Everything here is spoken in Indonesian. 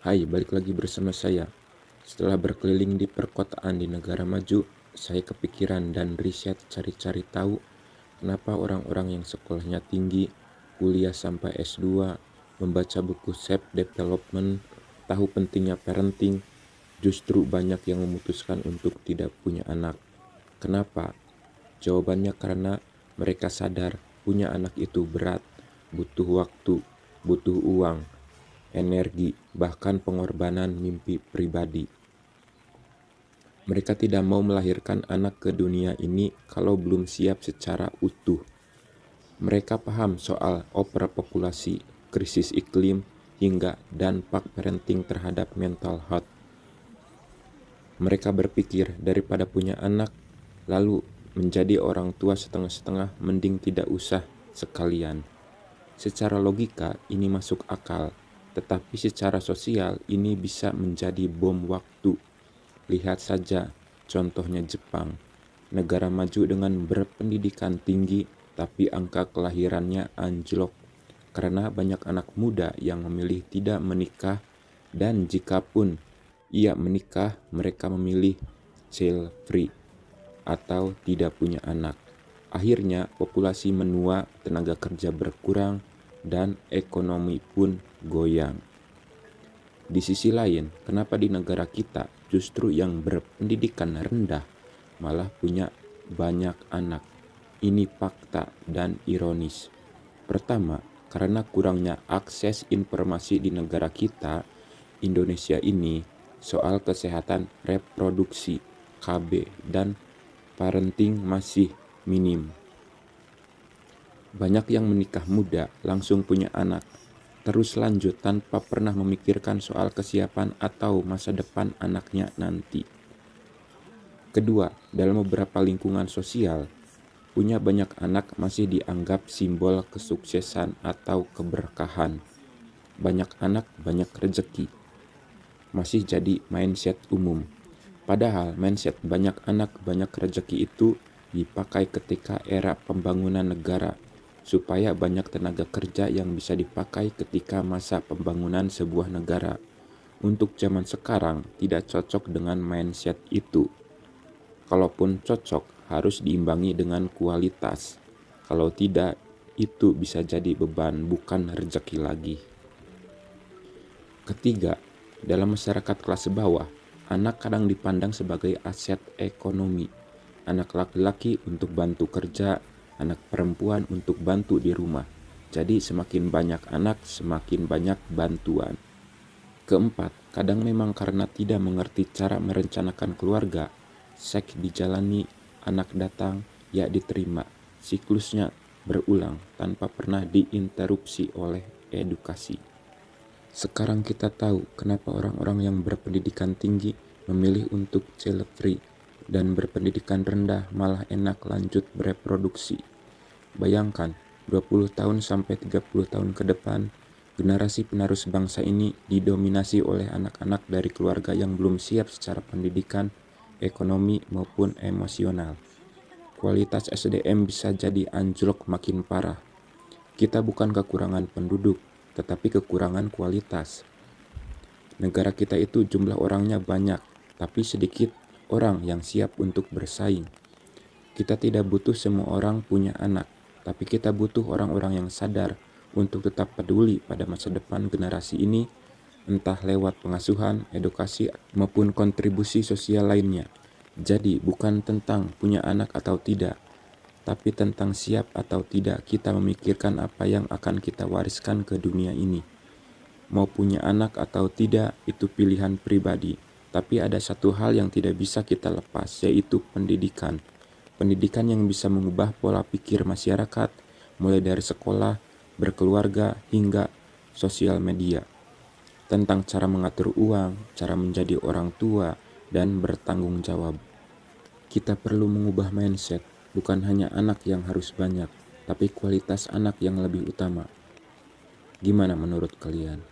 Hai, balik lagi bersama saya. Setelah berkeliling di perkotaan di negara maju, saya kepikiran dan riset cari-cari tahu kenapa orang-orang yang sekolahnya tinggi, kuliah sampai S2, membaca buku self development, tahu pentingnya parenting, justru banyak yang memutuskan untuk tidak punya anak. Kenapa? Jawabannya karena mereka sadar punya anak itu berat, butuh waktu, butuh uang, energi, bahkan pengorbanan mimpi pribadi. Mereka tidak mau melahirkan anak ke dunia ini kalau belum siap secara utuh. Mereka paham soal overpopulasi, krisis iklim, hingga dampak parenting terhadap mental health. Mereka berpikir daripada punya anak, lalu menjadi orang tua setengah-setengah, mending tidak usah sekalian. Secara logika ini masuk akal, tetapi secara sosial ini bisa menjadi bom waktu. Lihat saja contohnya Jepang, negara maju dengan berpendidikan tinggi tapi angka kelahirannya anjlok karena banyak anak muda yang memilih tidak menikah, dan jikapun ia menikah mereka memilih child free atau tidak punya anak. Akhirnya populasi menua, tenaga kerja berkurang, dan ekonomi pun goyang. Di sisi lain, kenapa di negara kita justru yang berpendidikan rendah malah punya banyak anak? Ini fakta dan ironis. Pertama, karena kurangnya akses informasi di negara kita, Indonesia ini, soal kesehatan reproduksi, KB, dan parenting masih minim. Banyak yang menikah muda langsung punya anak, terus lanjut tanpa pernah memikirkan soal kesiapan atau masa depan anaknya nanti. Kedua, dalam beberapa lingkungan sosial, punya banyak anak masih dianggap simbol kesuksesan atau keberkahan. Banyak anak, banyak rezeki. Masih jadi mindset umum. Padahal mindset banyak anak banyak rezeki itu dipakai ketika era pembangunan negara, supaya banyak tenaga kerja yang bisa dipakai ketika masa pembangunan sebuah negara. Untuk zaman sekarang tidak cocok dengan mindset itu. Kalaupun cocok harus diimbangi dengan kualitas. Kalau tidak, itu bisa jadi beban bukan rezeki lagi. Ketiga, dalam masyarakat kelas bawah, anak kadang dipandang sebagai aset ekonomi. Anak laki-laki untuk bantu kerja, anak perempuan untuk bantu di rumah. Jadi semakin banyak anak, semakin banyak bantuan. Keempat, kadang memang karena tidak mengerti cara merencanakan keluarga, seks dijalani, anak datang, ya diterima. Siklusnya berulang tanpa pernah diinterupsi oleh edukasi. Sekarang kita tahu kenapa orang-orang yang berpendidikan tinggi memilih untuk child free dan berpendidikan rendah malah enak lanjut bereproduksi. Bayangkan, 20 tahun sampai 30 tahun ke depan, generasi penerus bangsa ini didominasi oleh anak-anak dari keluarga yang belum siap secara pendidikan, ekonomi maupun emosional. Kualitas SDM bisa jadi anjlok makin parah. Kita bukan kekurangan penduduk, tetapi kekurangan kualitas. Negara kita itu jumlah orangnya banyak, tapi sedikit orang yang siap untuk bersaing. Kita tidak butuh semua orang punya anak, tapi kita butuh orang-orang yang sadar untuk tetap peduli pada masa depan generasi ini, entah lewat pengasuhan, edukasi, maupun kontribusi sosial lainnya. Jadi bukan tentang punya anak atau tidak, tapi tentang siap atau tidak kita memikirkan apa yang akan kita wariskan ke dunia ini. Mau punya anak atau tidak itu pilihan pribadi, tapi ada satu hal yang tidak bisa kita lepas, yaitu pendidikan. Pendidikan yang bisa mengubah pola pikir masyarakat, mulai dari sekolah, berkeluarga, hingga sosial media. Tentang cara mengatur uang, cara menjadi orang tua, dan bertanggung jawab. Kita perlu mengubah mindset. Bukan hanya anak yang harus banyak, tapi kualitas anak yang lebih utama. Gimana menurut kalian?